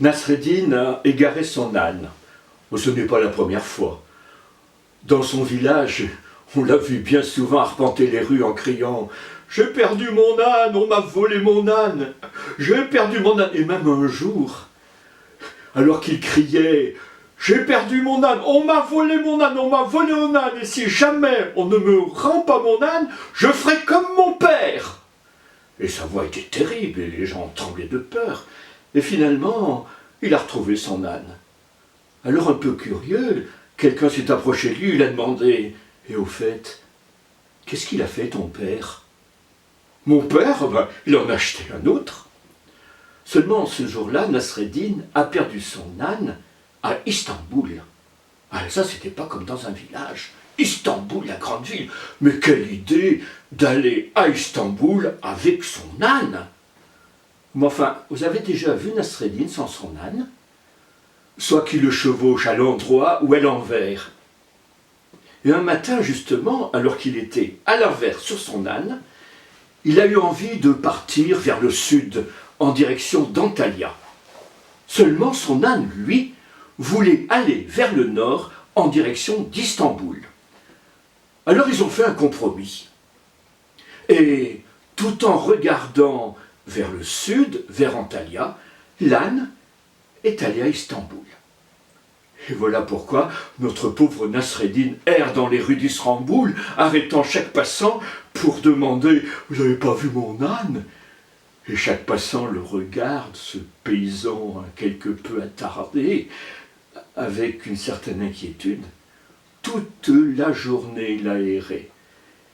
Nasreddin a égaré son âne. Ce n'est pas la première fois. Dans son village, on l'a vu bien souvent arpenter les rues en criant « J'ai perdu mon âne, on m'a volé mon âne, j'ai perdu mon âne !» Et même un jour, alors qu'il criait « J'ai perdu mon âne, on m'a volé mon âne, on m'a volé mon âne, et si jamais on ne me rend pas mon âne, je ferai comme mon père !» Et sa voix était terrible, et les gens tremblaient de peur. Et finalement, il a retrouvé son âne. Alors, un peu curieux, quelqu'un s'est approché de lui, il a demandé « Et au fait, qu'est-ce qu'il a fait ton père ?»« Mon père, il en a acheté un autre. » Seulement, ce jour-là, Nasreddin a perdu son âne à Istanbul. Ah, ça, c'était pas comme dans un village. Istanbul, la grande ville. Mais quelle idée d'aller à Istanbul avec son âne! Mais enfin, vous avez déjà vu Nasreddin sans son âne? Soit qu'il le chevauche à l'endroit ou à l'envers. Et un matin, justement, alors qu'il était à l'envers sur son âne, il a eu envie de partir vers le sud, en direction d'Antalya. Seulement son âne, lui, voulait aller vers le nord, en direction d'Istanbul. Alors ils ont fait un compromis. Et tout en regardant vers le sud, vers Antalya, l'âne est allé à Istanbul. Et voilà pourquoi notre pauvre Nasreddin erre dans les rues d'Istanbul, arrêtant chaque passant pour demander « Vous n'avez pas vu mon âne ?» Et chaque passant le regarde, ce paysan quelque peu attardé, avec une certaine inquiétude. Toute la journée, il a erré.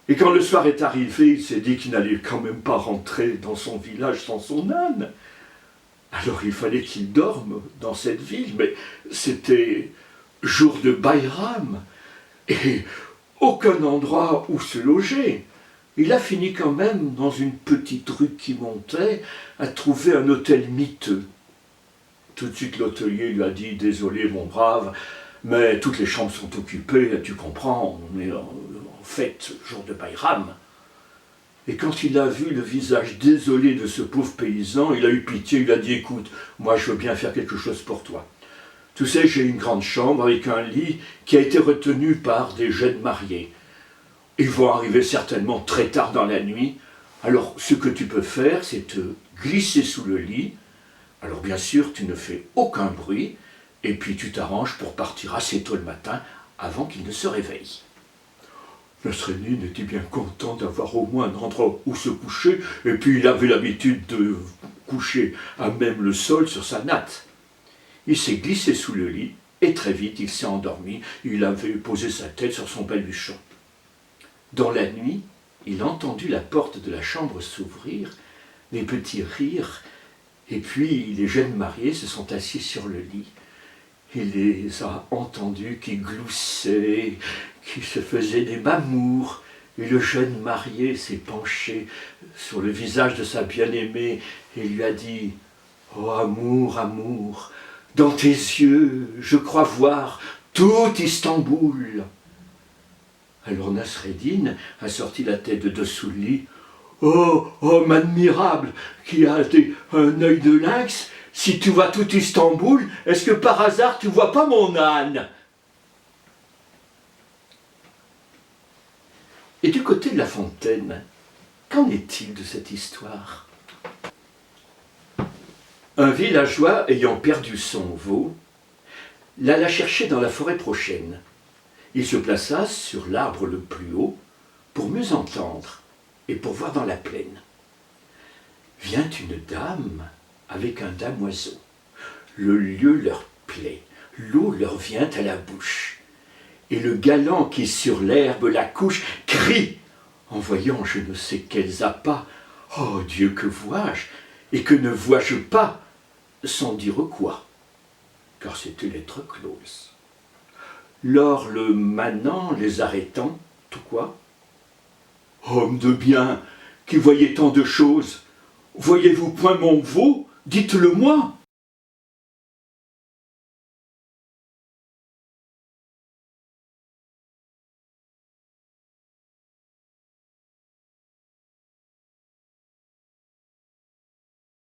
Et quand le soir est arrivé, il s'est dit qu'il n'allait quand même pas rentrer dans son village sans son âne. Alors il fallait qu'il dorme dans cette ville, mais c'était jour de Bayram, et aucun endroit où se loger. Il a fini quand même, dans une petite rue qui montait, à trouver un hôtel miteux. Tout de suite l'hôtelier lui a dit « Désolé mon brave, mais toutes les chambres sont occupées, tu comprends, on est en fête, jour de Bayram. » Et quand il a vu le visage désolé de ce pauvre paysan, il a eu pitié, il a dit « Écoute, moi je veux bien faire quelque chose pour toi. Tu sais, j'ai une grande chambre avec un lit qui a été retenu par des jeunes mariés. Ils vont arriver certainement très tard dans la nuit. Alors ce que tu peux faire, c'est te glisser sous le lit. Alors bien sûr, tu ne fais aucun bruit, et puis tu t'arranges pour partir assez tôt le matin, avant qu'il ne se réveille. » Nasreddin était bien content d'avoir au moins un endroit où se coucher, et puis il avait l'habitude de coucher à même le sol sur sa natte. Il s'est glissé sous le lit, et très vite il s'est endormi, il avait posé sa tête sur son baluchon. Dans la nuit, il a entendu la porte de la chambre s'ouvrir, les petits rires, et puis les jeunes mariés se sont assis sur le lit. Il les a entendus qui gloussaient, qui se faisaient des mamours, et le jeune marié s'est penché sur le visage de sa bien-aimée et lui a dit « Oh amour, amour, dans tes yeux, je crois voir tout Istanbul !» Alors Nasreddin a sorti la tête de dessous le lit. « Oh, homme admirable, qui a un œil de lynx, si tu vois tout Istanbul, est-ce que par hasard tu vois pas mon âne ?» Et du côté de la fontaine, qu'en est-il de cette histoire? Un villageois ayant perdu son veau, l'alla chercher dans la forêt prochaine. Il se plaça sur l'arbre le plus haut pour mieux entendre et pour voir dans la plaine. Vient une dame avec un damoiseau. Le lieu leur plaît, l'eau leur vient à la bouche. Et le galant qui sur l'herbe la couche crie en voyant je ne sais quels appâts. Oh Dieu, que vois-je et que ne vois-je pas, sans dire quoi, car c'était lettre close. Lors le manant les arrêtant, tout quoi? Homme de bien, qui voyez tant de choses, voyez-vous point mon veau? Dites-le moi.